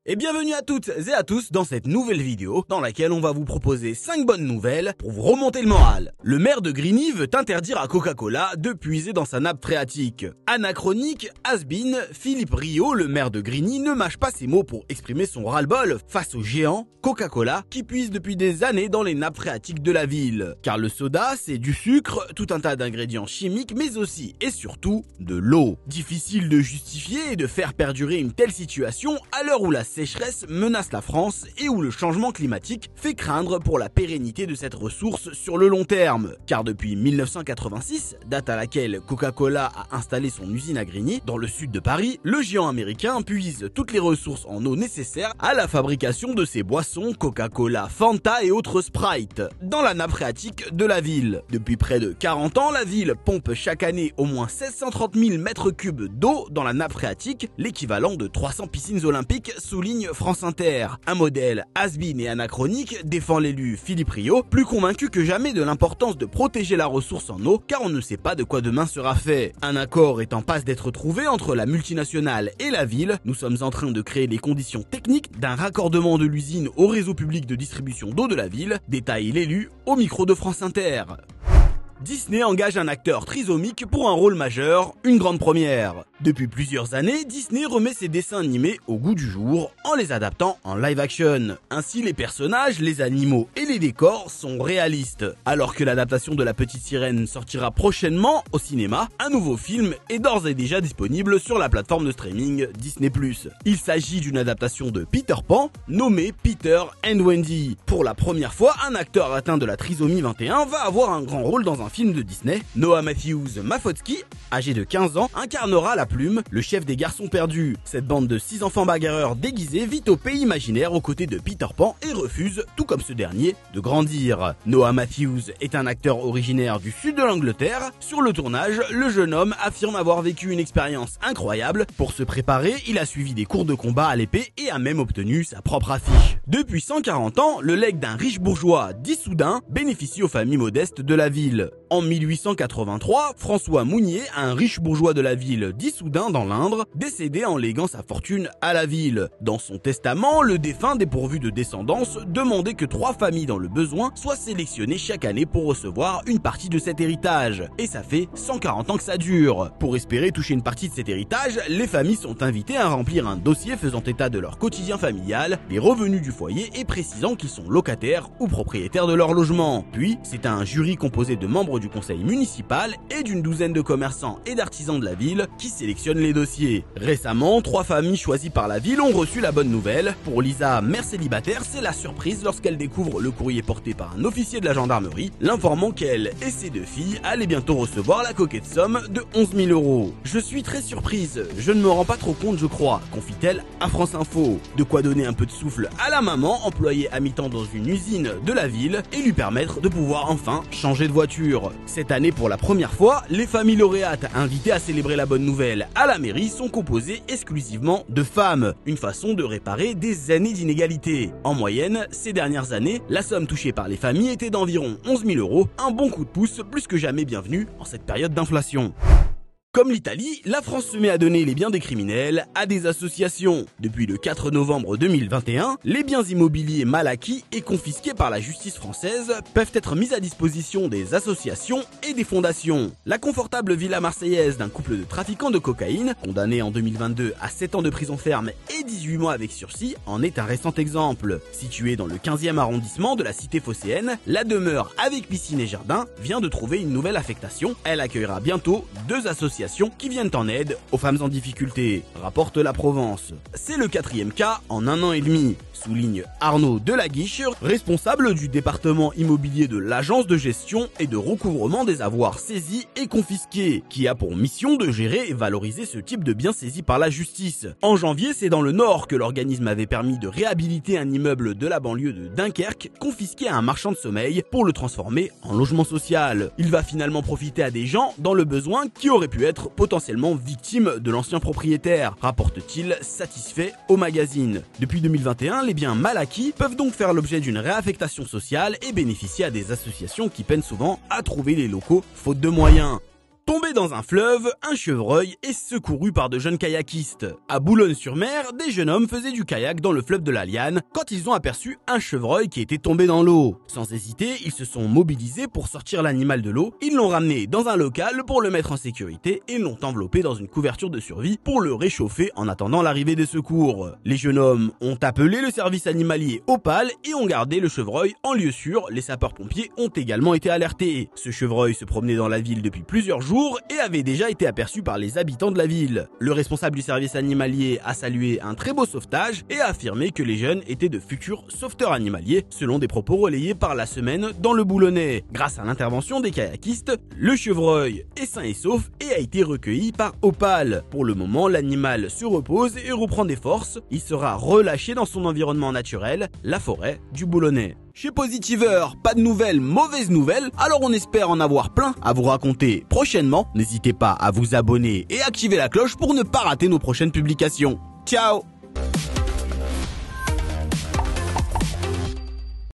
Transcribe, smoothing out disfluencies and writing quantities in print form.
Et bienvenue à toutes et à tous dans cette nouvelle vidéo dans laquelle on va vous proposer 5 bonnes nouvelles pour vous remonter le moral. Le maire de Grigny veut interdire à Coca-Cola de puiser dans sa nappe phréatique. Anachronique, has-been, Philippe Rio, le maire de Grigny, ne mâche pas ses mots pour exprimer son ras-le-bol face au géant Coca-Cola qui puise depuis des années dans les nappes phréatiques de la ville. Car le soda, c'est du sucre, tout un tas d'ingrédients chimiques, mais aussi et surtout de l'eau. Difficile de justifier et de faire perdurer une telle situation à l'heure où la sécheresse menace la France et où le changement climatique fait craindre pour la pérennité de cette ressource sur le long terme. Car depuis 1986, date à laquelle Coca-Cola a installé son usine à Grigny, dans le sud de Paris, le géant américain puise toutes les ressources en eau nécessaires à la fabrication de ses boissons Coca-Cola, Fanta et autres Sprite, dans la nappe phréatique de la ville. Depuis près de 40 ans, la ville pompe chaque année au moins 1630 000 mètres cubes d'eau dans la nappe phréatique, l'équivalent de 300 piscines olympiques, souligne France Inter. Un modèle has-been et anachronique, défend l'élu Philippe Rio, plus convaincu que jamais de l'importance de protéger la ressource en eau car on ne sait pas de quoi demain sera fait. Un accord est en passe d'être trouvé entre la multinationale et la ville. Nous sommes en train de créer les conditions techniques d'un raccordement de l'usine au réseau public de distribution d'eau de la ville, détaille l'élu au micro de France Inter. Disney engage un acteur trisomique pour un rôle majeur, une grande première. Depuis plusieurs années, Disney remet ses dessins animés au goût du jour en les adaptant en live action. Ainsi, les personnages, les animaux et les décors sont réalistes. Alors que l'adaptation de La Petite Sirène sortira prochainement au cinéma, un nouveau film est d'ores et déjà disponible sur la plateforme de streaming Disney+. Il s'agit d'une adaptation de Peter Pan, nommé Peter and Wendy. Pour la première fois, un acteur atteint de la trisomie 21 va avoir un grand rôle dans un film de Disney. Noah Matthews Mafotsky, âgé de 15 ans, incarnera la Plume, le chef des garçons perdus. Cette bande de 6 enfants bagarreurs déguisés vit au pays imaginaire aux côtés de Peter Pan et refuse, tout comme ce dernier, de grandir. Noah Matthews est un acteur originaire du sud de l'Angleterre. Sur le tournage, le jeune homme affirme avoir vécu une expérience incroyable. Pour se préparer, il a suivi des cours de combat à l'épée et a même obtenu sa propre affiche. Depuis 140 ans, le legs d'un riche bourgeois d'Issoudun bénéficie aux familles modestes de la ville. En 1883, François Mounier, un riche bourgeois de la ville d'Issoudun dans l'Indre, décédé en léguant sa fortune à la ville. Dans son testament, le défunt, dépourvu de descendance, demandait que 3 familles dans le besoin soient sélectionnées chaque année pour recevoir une partie de cet héritage. Et ça fait 140 ans que ça dure. Pour espérer toucher une partie de cet héritage, les familles sont invitées à remplir un dossier faisant état de leur quotidien familial, des revenus du foyer et précisant qu'ils sont locataires ou propriétaires de leur logement. Puis, c'est un jury composé de membres du conseil municipal et d'une douzaine de commerçants et d'artisans de la ville qui sélectionnent les dossiers. Récemment, 3 familles choisies par la ville ont reçu la bonne nouvelle. Pour Lisa, mère célibataire, c'est la surprise lorsqu'elle découvre le courrier porté par un officier de la gendarmerie, l'informant qu'elle et ses 2 filles allaient bientôt recevoir la coquette somme de 11 000 €. Je suis très surprise, je ne me rends pas trop compte je crois, confie-t-elle à France Info. De quoi donner un peu de souffle à la maman, employée à mi-temps dans une usine de la ville, et lui permettre de pouvoir enfin changer de voiture. Cette année, pour la première fois, les familles lauréates invitées à célébrer la bonne nouvelle à la mairie sont composées exclusivement de femmes, une façon de réparer des années d'inégalité. En moyenne, ces dernières années, la somme touchée par les familles était d'environ 11 000 €, un bon coup de pouce plus que jamais bienvenu en cette période d'inflation. Comme l'Italie, la France se met à donner les biens des criminels à des associations. Depuis le 4 novembre 2021, les biens immobiliers mal acquis et confisqués par la justice française peuvent être mis à disposition des associations et des fondations. La confortable villa marseillaise d'un couple de trafiquants de cocaïne, condamné en 2022 à 7 ans de prison ferme et 18 mois avec sursis, en est un récent exemple. Située dans le 15e arrondissement de la cité phocéenne, la demeure avec piscine et jardin vient de trouver une nouvelle affectation. Elle accueillera bientôt 2 associations qui viennent en aide aux femmes en difficulté, rapporte la Provence. C'est le 4e cas en 1 an et demi, souligne Arnaud Delaguiche, responsable du département immobilier de l'agence de gestion et de recouvrement des avoirs saisis et confisqués, qui a pour mission de gérer et valoriser ce type de biens saisis par la justice. En janvier, c'est dans le Nord que l'organisme avait permis de réhabiliter un immeuble de la banlieue de Dunkerque, confisqué à un marchand de sommeil pour le transformer en logement social. Il va finalement profiter à des gens dans le besoin qui auraient pu être potentiellement victimes de l'ancien propriétaire, rapporte-t-il satisfait au magazine. Depuis 2021, les biens mal acquis peuvent donc faire l'objet d'une réaffectation sociale et bénéficier à des associations qui peinent souvent à trouver les locaux faute de moyens. Tombé dans un fleuve, un chevreuil est secouru par de jeunes kayakistes. À Boulogne-sur-Mer, des jeunes hommes faisaient du kayak dans le fleuve de la Liane quand ils ont aperçu un chevreuil qui était tombé dans l'eau. Sans hésiter, ils se sont mobilisés pour sortir l'animal de l'eau. Ils l'ont ramené dans un local pour le mettre en sécurité et l'ont enveloppé dans une couverture de survie pour le réchauffer en attendant l'arrivée des secours. Les jeunes hommes ont appelé le service animalier Opale et ont gardé le chevreuil en lieu sûr. Les sapeurs-pompiers ont également été alertés. Ce chevreuil se promenait dans la ville depuis plusieurs jours et avait déjà été aperçu par les habitants de la ville. Le responsable du service animalier a salué un très beau sauvetage et a affirmé que les jeunes étaient de futurs sauveteurs animaliers, selon des propos relayés par La Semaine dans le Boulonnais. Grâce à l'intervention des kayakistes, le chevreuil est sain et sauf et a été recueilli par Opale. Pour le moment, l'animal se repose et reprend des forces. Il sera relâché dans son environnement naturel, la forêt du Boulonnais. Chez Positiveur, pas de nouvelles, mauvaises nouvelles, alors on espère en avoir plein à vous raconter prochainement. N'hésitez pas à vous abonner et activer la cloche pour ne pas rater nos prochaines publications. Ciao!